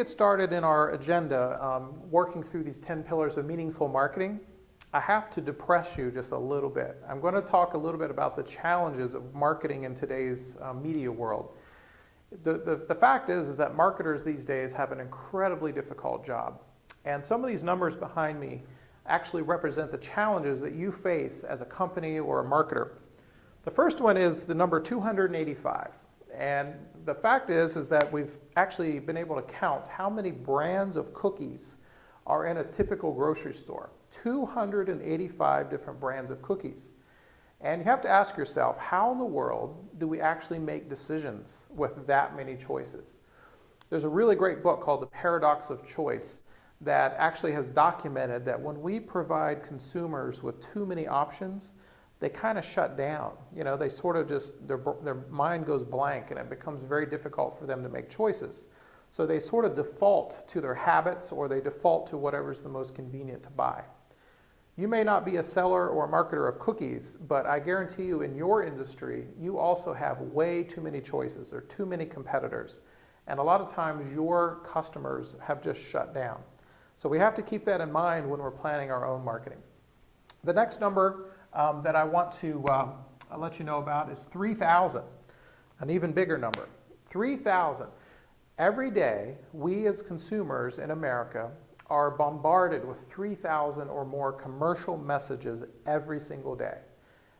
get started in our agenda, working through these 10 pillars of meaningful marketing, I have to depress you just a little bit. I'm going to talk a little bit about the challenges of marketing in today's media world. The fact is that marketers these days have an incredibly difficult job. And some of these numbers behind me actually represent the challenges that you face as a company or a marketer. The first one is the number 285. And the fact is that we've actually been able to count how many brands of cookies are in a typical grocery store. 285 different brands of cookies. And you have to ask yourself, how in the world do we actually make decisions with that many choices? There's a really great book called The Paradox of Choice that actually has documented that when we provide consumers with too many options, they kind of shut down. You know, they sort of just, their mind goes blank and it becomes very difficult for them to make choices. So they sort of default to their habits or they default to whatever's the most convenient to buy. You may not be a seller or a marketer of cookies, but I guarantee you in your industry, you also have way too many choices. There are too many competitors. And a lot of times your customers have just shut down. So we have to keep that in mind when we're planning our own marketing. The next number that I want to let you know about is 3,000, an even bigger number. 3,000. Every day, we as consumers in America are bombarded with 3,000 or more commercial messages every single day.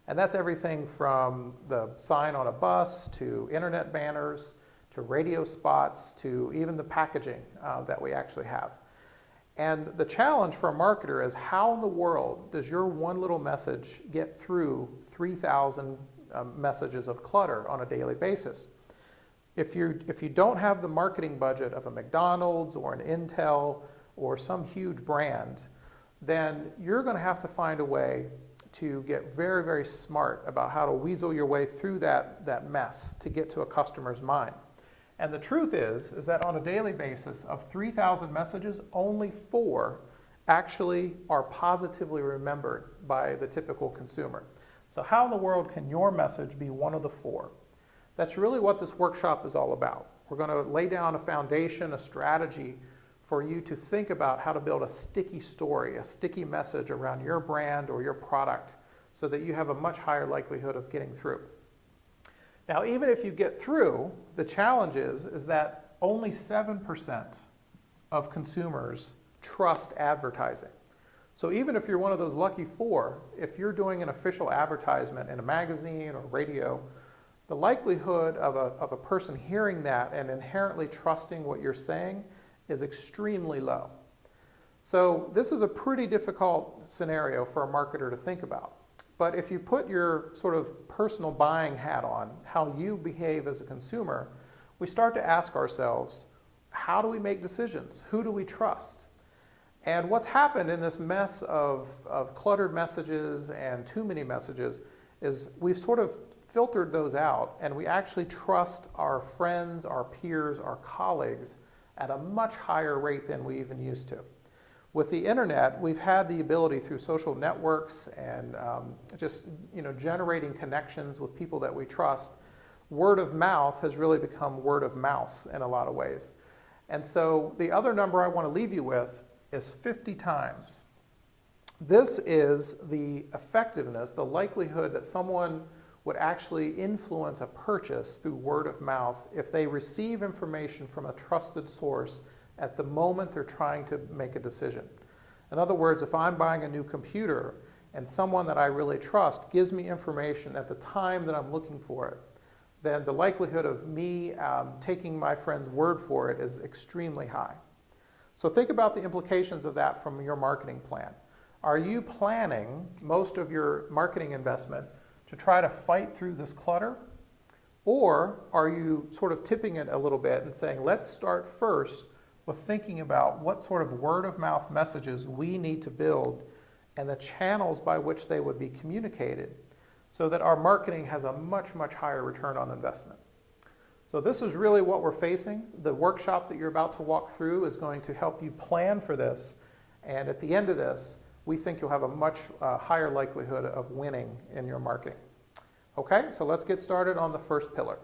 And that's everything from the sign on a bus, to internet banners, to radio spots, to even the packaging that we actually have. And the challenge for a marketer is how in the world does your one little message get through 3,000 messages of clutter on a daily basis? If you don't have the marketing budget of a McDonald's or an Intel or some huge brand, then you're going to have to find a way to get very, very smart about how to weasel your way through that mess to get to a customer's mind. And the truth is that on a daily basis of 3,000 messages, only 4 actually are positively remembered by the typical consumer. So how in the world can your message be one of the 4? That's really what this workshop is all about. We're going to lay down a foundation, a strategy for you to think about how to build a sticky story, a sticky message around your brand or your product so that you have a much higher likelihood of getting through. Now, even if you get through, the challenge is that only 7% of consumers trust advertising. So even if you're one of those lucky 4, if you're doing an official advertisement in a magazine or radio, the likelihood of a person hearing that and inherently trusting what you're saying is extremely low. So this is a pretty difficult scenario for a marketer to think about. But if you put your sort of personal buying hat on, how you behave as a consumer, we start to ask ourselves, how do we make decisions? Who do we trust? And what's happened in this mess of cluttered messages and too many messages is we've sort of filtered those out and we actually trust our friends, our peers, our colleagues at a much higher rate than we even used to. With the internet, we've had the ability through social networks and just generating connections with people that we trust. Word of mouth has really become word of mouse in a lot of ways. And so the other number I want to leave you with is 50 times. This is the effectiveness, the likelihood that someone would actually influence a purchase through word of mouth if they receive information from a trusted source at the moment they're trying to make a decision. In other words, if I'm buying a new computer and someone that I really trust gives me information at the time that I'm looking for it, then the likelihood of me taking my friend's word for it is extremely high. So think about the implications of that from your marketing plan. Are you planning most of your marketing investment to try to fight through this clutter? Or are you sort of tipping it a little bit and saying, let's start first with thinking about what sort of word of mouth messages we need to build and the channels by which they would be communicated so that our marketing has a much, much higher return on investment. So this is really what we're facing. The workshop that you're about to walk through is going to help you plan for this. And at the end of this, we think you'll have a much higher likelihood of winning in your marketing. Okay, so let's get started on the first pillar.